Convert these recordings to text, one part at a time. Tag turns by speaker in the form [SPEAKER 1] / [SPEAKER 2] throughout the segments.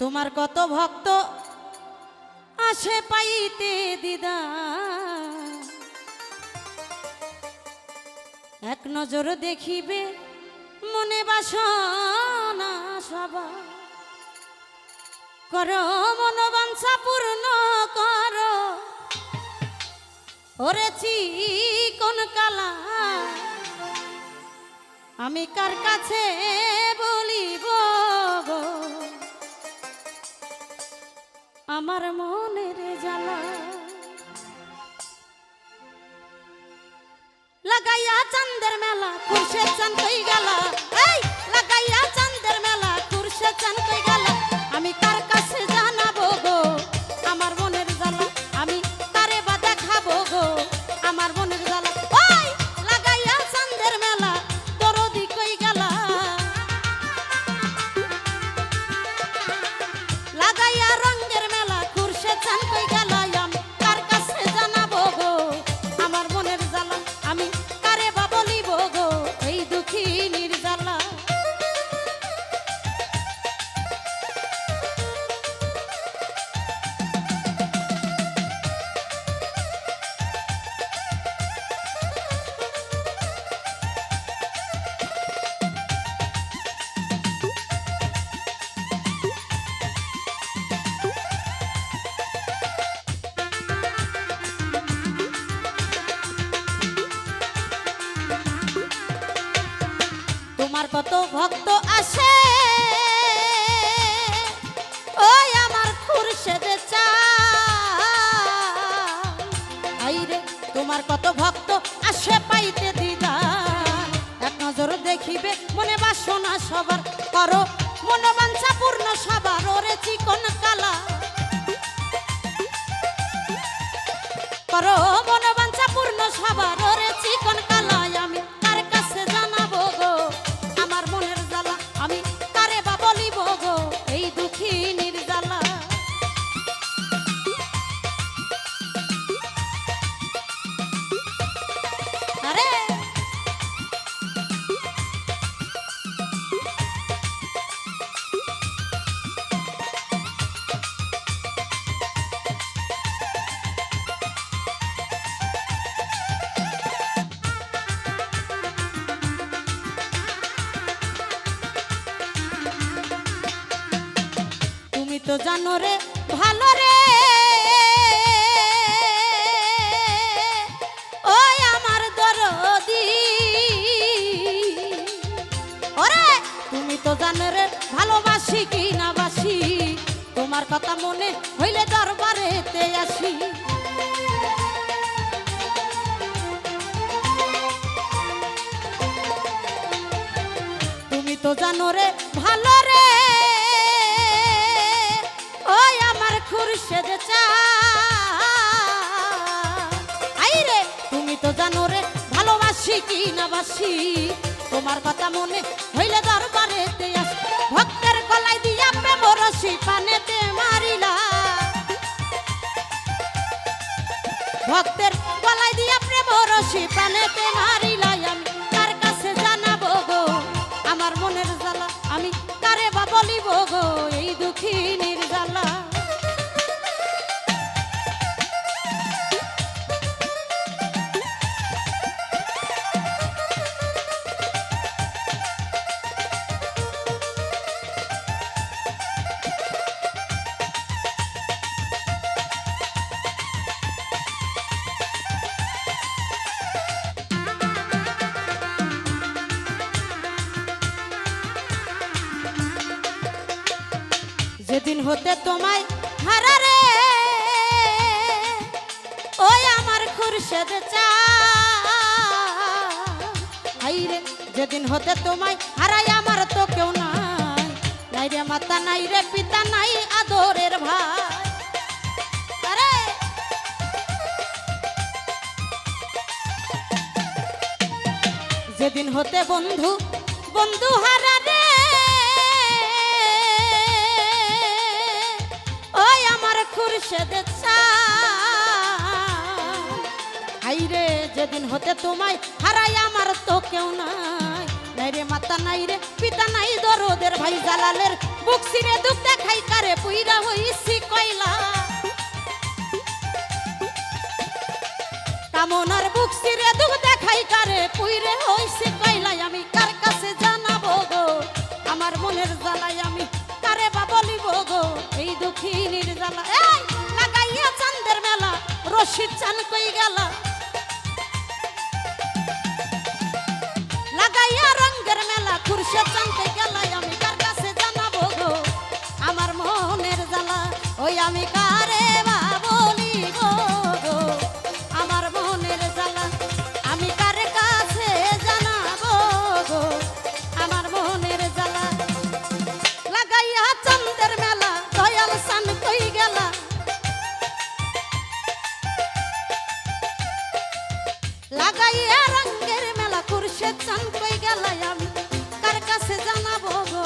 [SPEAKER 1] তোমার কত ভক্ত আসে পাইতে দিদা, এক নজর দেখিবে মনে বাসনা সবার। করো মনোবাঞ্ছা পূর্ণ করো ওরে চিকন কালা, আমি কার কাছে বলিব গো আমার মনের জ্বালা। লাগাইয়া চাঁদের মেলা খুরশে চান কই গেলা, এই লাগাইয়া চাঁদের মেলা খুরশে চান কই গেলা, আমি কার কাছে জানাবো গো আমার মনের জ্বালা, আমি কারে বা দেখাবো গো আমার মনের জ্বালা। ওই লাগাইয়া চাঁদের মেলা দরদি কই গেলা, লাগাইয়া রঙের মেলা খুরশে চান কই গেলা, আমি কার কাছে জানাবো গো আমার মনের জ্বালা, আমি কারে বা বলিব গো এই দুঃখিনীর জ্বালা। তোমার কত ভক্ত আসে ওই আমার খুরশেদে চাই রে, তোমার কত ভক্ত আসে পাইতে দিদা, এক নজর দেখিবে মনে বাসনা সবার। করো মনোবাঞ্ছা পূর্ণ সবার ওরে চিকন কালা, করো মনোবাঞ্ছা পূর্ণ সবার ওরে চিকন কালা, আমি কার কাছে জানাবো গো আমার মনের জ্বালা, আমি কারে বা বলিব গো এই দুঃখিনীর জ্বালা। আরে তুমি তো জানো রে ভালো রে ওই আমার দরদি, ওরে তুমি তো জানো রে ভালোবাসি কি না বাসি, তোমার কথা মনে হইলে দরবারেতে আসি। তুমি তো জানো রে ভালো রে ওই আমার খুরশেদ চাই রে, তুমি তো জানো রে ভালোবাসি কি না বাসি, তোমার কথা মনে হইলে দরবারেতে আসি। ভক্তের গলায় দিয়া প্রেম রশি পানেতে মারিলা, ভক্তের গলায় দিয়া প্রেম রশি পানেতে মারিলা, আমি কার কাছে জানাবো গো আমার মনের জ্বালা, আমি কারে বা বলিব গো এই দুঃখিনীর জ্বালা। যেদিন হতে তোমায় হারারে ওই আমার খুরশেদ চাই রে, যেদিন হতে তোমায় হারাই আমার তো কেউ নাই, নাই রে মাতা নাই রে পিতা নাই আদরের ভাই। আরে যেদিন হতে বন্ধু বন্ধু হারারে ওই আমার খুরশেদ চাই রে, যেদিন হতে তোমায় হারাই আমার তো কেউ নাই, নাই রে মাতা নাই রে পিতা নাই দরদের ভাই জালালের বুক সিরে দুঃখ দেখাই কারে পুইরা হইছি কয়লা কামনার বুক সিরে দুঃখ দেখাই কারে পুইরে হইছি কয়লা আমি কার কাছে জানাবো গো আমার মনের জ্বালাই আমি কারে বা বলিব গো এই দুঃখিনীর জ্বালা এই লাগাইয়া চাঁদের মেলা রশিদ চান কই গেল লাগাইয়া রঙের মেলা খুরশেদ চান কই গেল আমি কার কাছে জানাবো গো আমার মনের জ্বালা ওই আমি কারে বা বলিব গো আমার মনের জ্বালা আমি কার কাছে জানাবো গো আমার মনের জ্বালা লাগাইয়া চাঁদের মেলা দয়াল চান কই গেল লাগাইয়া রঙের মেলা খুরশেদ চান কই গেল আমি কার কাছে জানাবো গো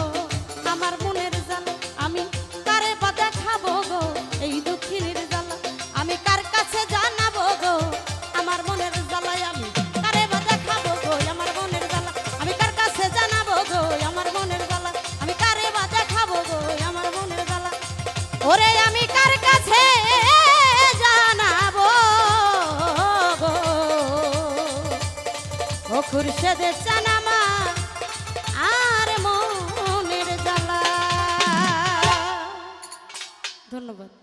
[SPEAKER 1] আমার মনের জ্বালা আমি কারে বা দেখাবো গো এই দুঃখিনীর জ্বালা আমি কার কাছে জানাবো গো আমার মনের জ্বালায় আমি কারে বা দেখাবো গো আমার মনের জ্বালা আমি কার কাছে জানাবো গো আমার মনের জ্বালা আমি কারে বা দেখাবো গো আমার মনের জ্বালা ওরে আমি কার কাছে জানাবো গো ও খুরশেদের চান আমার আর মনের জ্বালা ধন্যবাদ।